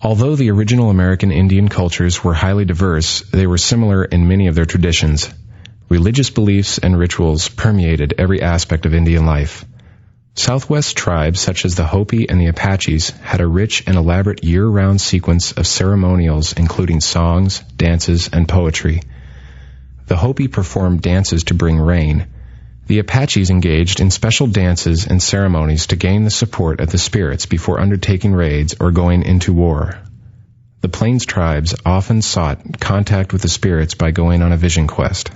Although the original American Indian cultures were highly diverse, they were similar in many of their traditions. Religious beliefs and rituals permeated every aspect of Indian life. Southwest tribes such as the Hopi and the Apaches had a rich and elaborate year-round sequence of ceremonials including songs, dances, and poetry. The Hopi performed dances to bring rain. The Apaches engaged in special dances and ceremonies to gain the support of the spirits before undertaking raids or going into war. The Plains tribes often sought contact with the spirits by going on a vision quest.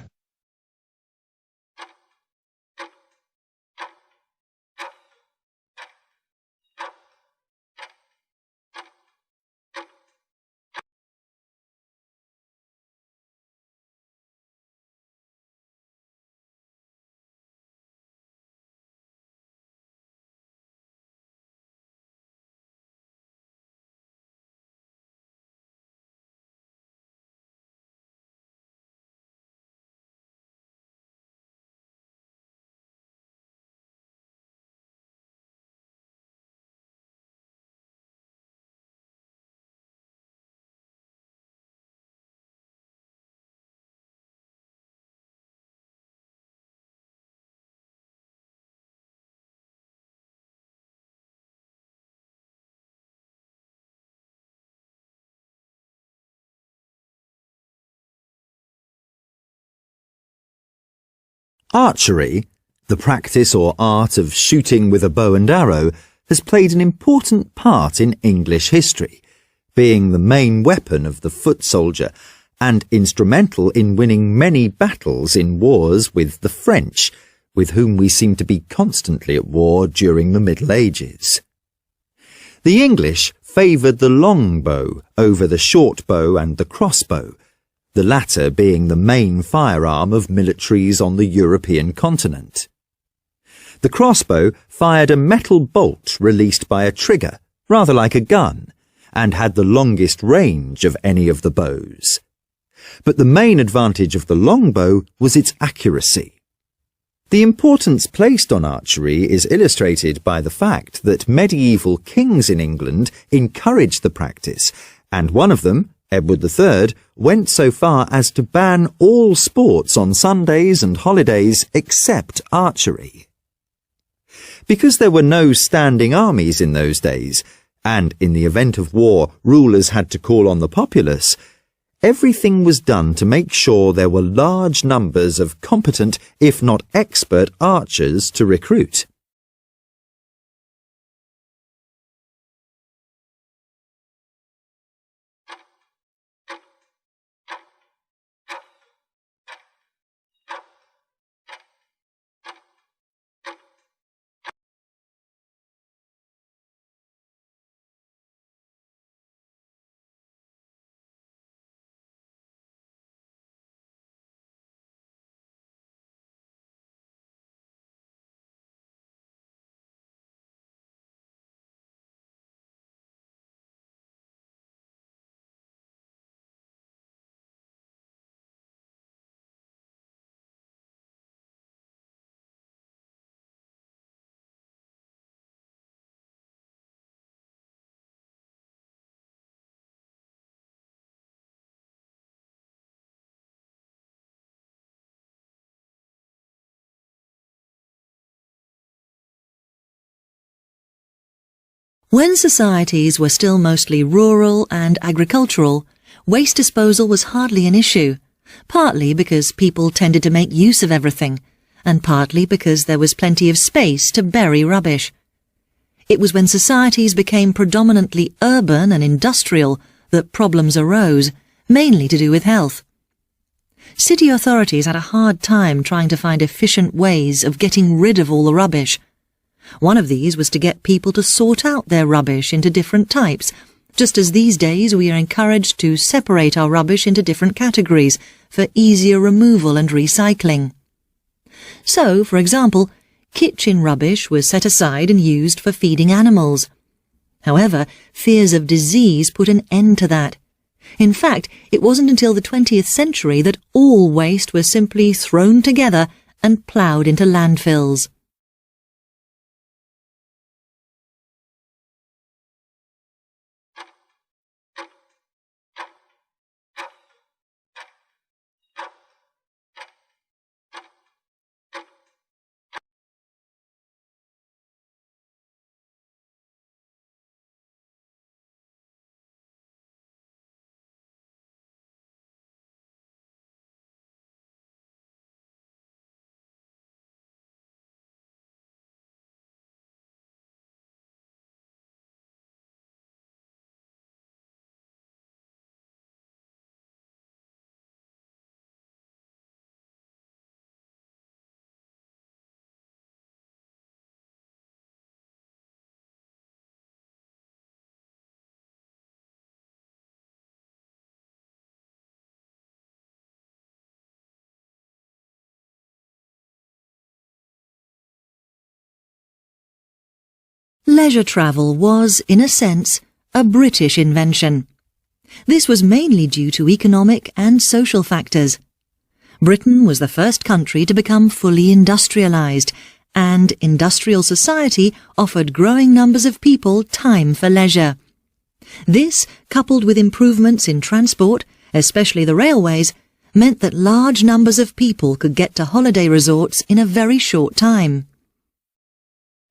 Archery, the practice or art of shooting with a bow and arrow, has played an important part in English history, being the main weapon of the foot soldier and instrumental in winning many battles in wars with the French, with whom we seem to be constantly at war during the Middle Ages. The English favoured the long bow over the short bow and the crossbow, the latter being the main firearm of militaries on the European continent. The crossbow fired a metal bolt released by a trigger, rather like a gun, and had the longest range of any of the bows. But the main advantage of the longbow was its accuracy. The importance placed on archery is illustrated by the fact that medieval kings in England encouraged the practice, and one of them, Edward III, went so far as to ban all sports on Sundays and holidays except archery. Because there were no standing armies in those days, and in the event of war rulers had to call on the populace, everything was done to make sure there were large numbers of competent, if not expert, archers to recruit. When societies were still mostly rural and agricultural, waste disposal was hardly an issue, partly because people tended to make use of everything, and partly because there was plenty of space to bury rubbish. It was when societies became predominantly urban and industrial that problems arose, mainly to do with health. City authorities had a hard time trying to find efficient ways of getting rid of all the rubbish. One of these was to get people to sort out their rubbish into different types, just as these days we are encouraged to separate our rubbish into different categories for easier removal and recycling. So, for example, kitchen rubbish was set aside and used for feeding animals. However, fears of disease put an end to that. In fact, it wasn't until the 20th century that all waste was simply thrown together and ploughed into landfills. Leisure travel was, in a sense, a British invention. This was mainly due to economic and social factors. Britain was the first country to become fully industrialised, and industrial society offered growing numbers of people time for leisure. This, coupled with improvements in transport, especially the railways, meant that large numbers of people could get to holiday resorts in a very short time.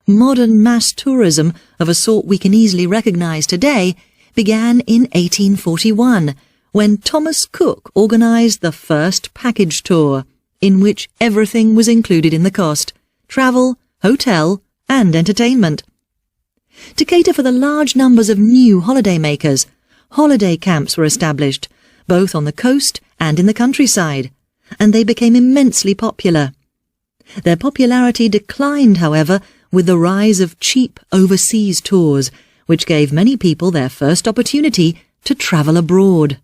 Modern mass tourism, of a sort we can easily recognise today, began in 1841, when Thomas Cook organised the first package tour, in which everything was included in the cost: travel, hotel, and entertainment. To cater for the large numbers of new holidaymakers, holiday camps were established, both on the coast and in the countryside, and they became immensely popular. Their popularity declined, however, with the rise of cheap overseas tours, which gave many people their first opportunity to travel abroad.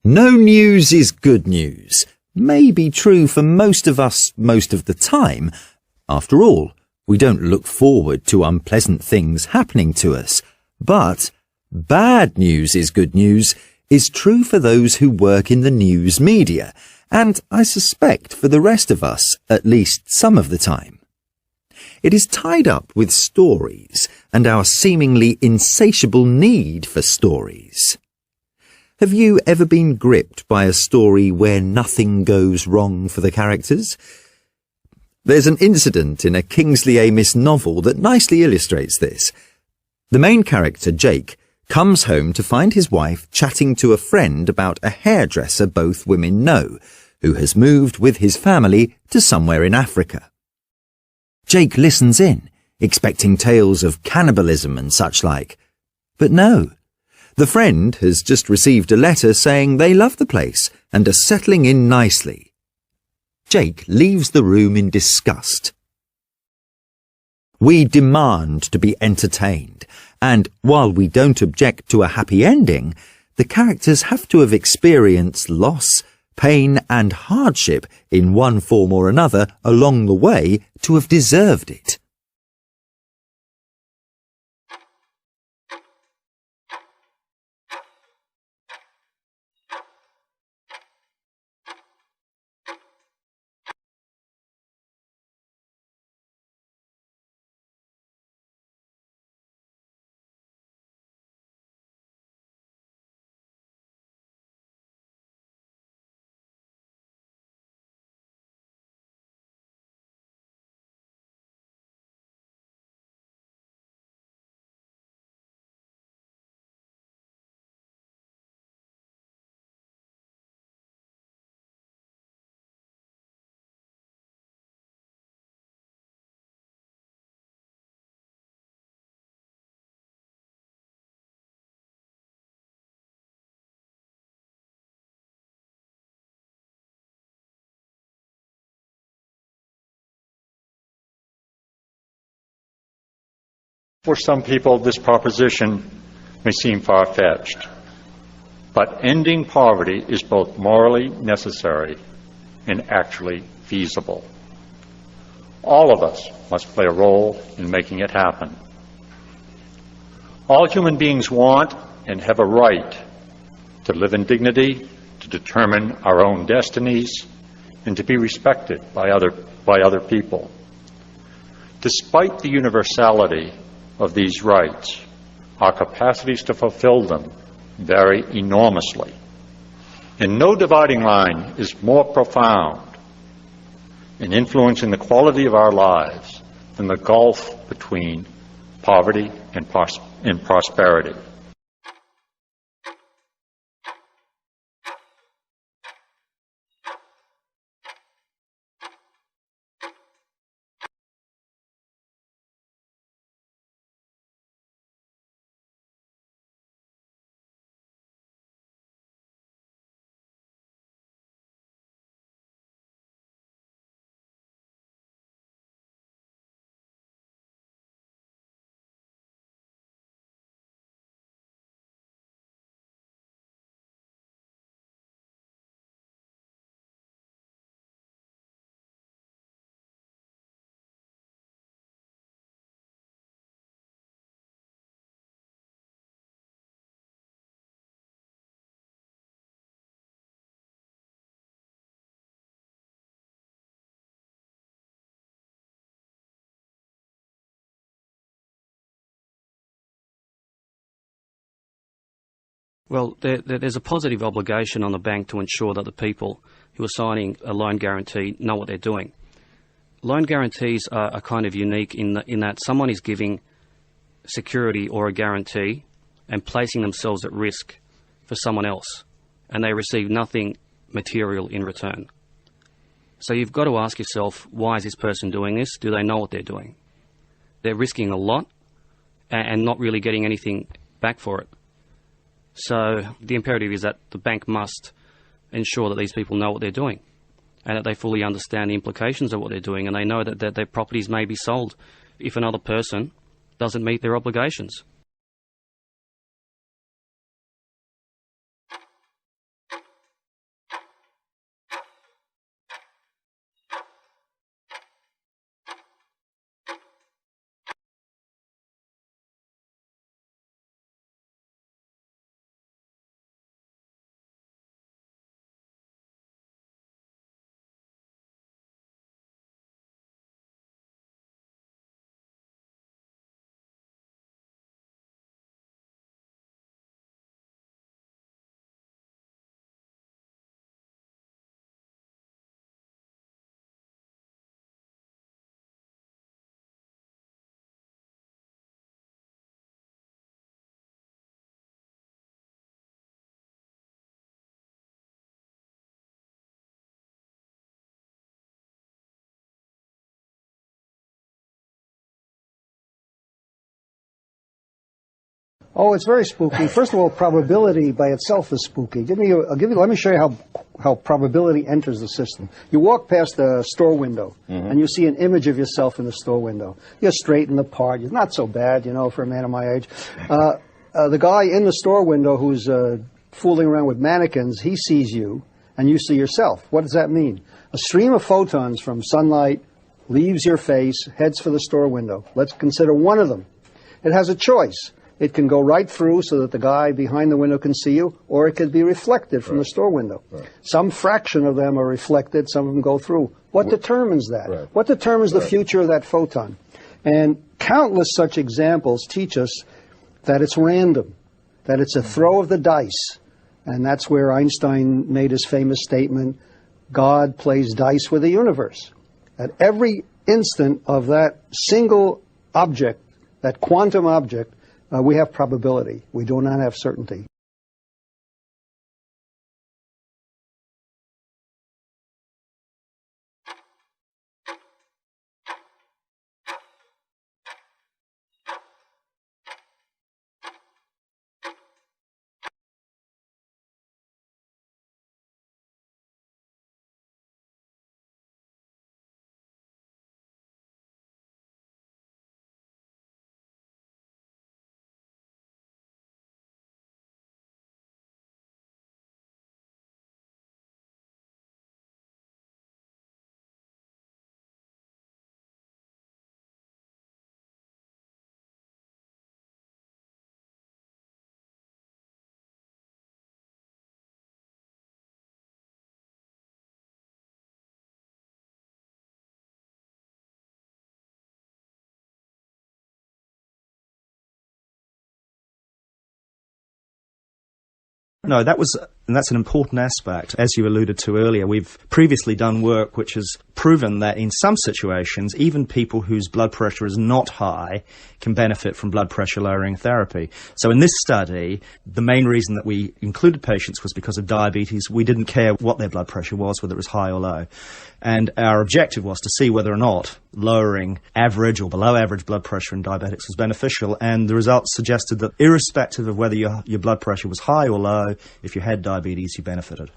No news is good news may be true for most of us most of the time. After all, we don't look forward to unpleasant things happening to us. But bad news is good news is true for those who work in the news media, and I suspect for the rest of us at least some of the time. It is tied up with stories and our seemingly insatiable need for stories. Have you ever been gripped by a story where nothing goes wrong for the characters? There's an incident in a Kingsley Amis novel that nicely illustrates this. The main character, Jake, comes home to find his wife chatting to a friend about a hairdresser both women know, who has moved with his family to somewhere in Africa. Jake listens in, expecting tales of cannibalism and such like. But no. The friend has just received a letter saying they love the place and are settling in nicely. Jake leaves the room in disgust. We demand to be entertained, and while we don't object to a happy ending, the characters have to have experienced loss, pain and hardship in one form or another along the way to have deserved it. For some people, this proposition may seem far-fetched, but ending poverty is both morally necessary and actually feasible. All of us must play a role in making it happen. All human beings want and have a right to live in dignity, to determine our own destinies, and to be respected by other people. Despite the universality of these rights, our capacities to fulfill them vary enormously. And no dividing line is more profound in influencing the quality of our lives than the gulf between poverty and prosperity. Well, there's a positive obligation on the bank to ensure that the people who are signing a loan guarantee know what they're doing. Loan guarantees are kind of unique in that someone is giving security or a guarantee and placing themselves at risk for someone else, and they receive nothing material in return. So you've got to ask yourself, why is this person doing this? Do they know what they're doing? They're risking a lot and not really getting anything back for it. So the imperative is that the bank must ensure that these people know what they're doing and that they fully understand the implications of what they're doing, and they know that their properties may be sold if another person doesn't meet their obligations. Oh, it's very spooky. First of all, probability by itself is spooky. Let me show you how probability enters the system. You walk past a store window, and you see an image of yourself in the store window. You're straightened apart. You're not so bad, for a man of my age. The guy in the store window who's fooling around with mannequins, he sees you, and you see yourself. What does that mean? A stream of photons from sunlight leaves your face, heads for the store window. Let's consider one of them. It has a choice. It can go right through so that the guy behind the window can see you, or it could be reflected from the store window. Some fraction of them are reflected, some of them go through. What determines that? What determines the future of that photon? And countless such examples teach us that it's random, that it's a throw of the dice. And that's where Einstein made his famous statement, God plays dice with the universe. At every instant of that single object, that quantum object, we have probability. We do not have certainty. No, that's an important aspect. As you alluded to earlier, we've previously done work which has proven that in some situations, even people whose blood pressure is not high can benefit from blood pressure lowering therapy. So in this study, the main reason that we included patients was because of diabetes. We didn't care what their blood pressure was, whether it was high or low. And our objective was to see whether or not lowering average or below average blood pressure in diabetics was beneficial, and the results suggested that irrespective of whether your blood pressure was high or low, if you had diabetes, you benefited.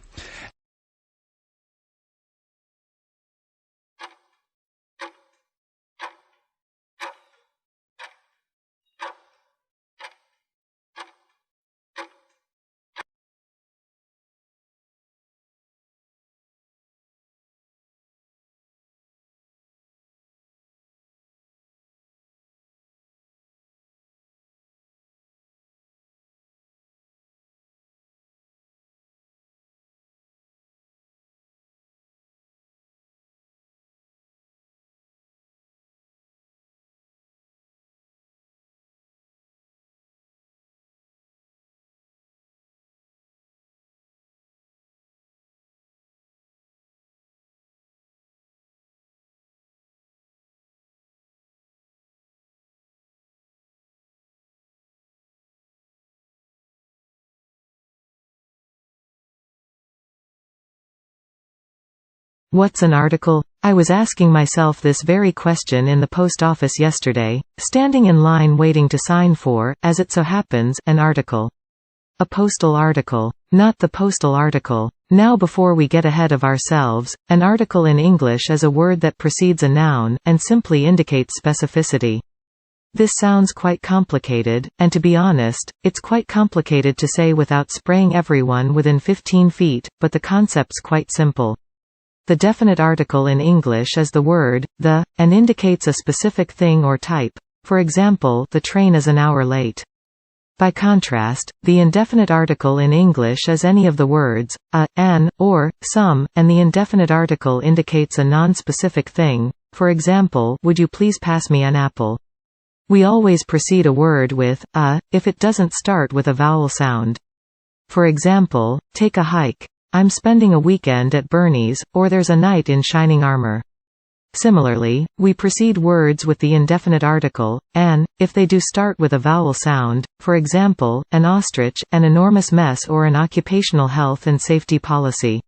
What's an article? I was asking myself this very question in the post office yesterday, standing in line waiting to sign for, as it so happens, an article. A postal article. Not the postal article. Now, before we get ahead of ourselves, an article in English is a word that precedes a noun, and simply indicates specificity. This sounds quite complicated, and to be honest, it's quite complicated to say without spraying everyone within 15 feet, but the concept's quite simple. The definite article in English is the word, the, and indicates a specific thing or type. For example, the train is an hour late. By contrast, the indefinite article in English is any of the words, a, an, or, some, and the indefinite article indicates a non-specific thing. For example, would you please pass me an apple? We always precede a word with, a, if it doesn't start with a vowel sound. For example, take a hike. I'm spending a weekend at Bernie's, or there's a knight in shining armor. Similarly, we precede words with the indefinite article, an, if they do start with a vowel sound, for example, an ostrich, an enormous mess, or an occupational health and safety policy.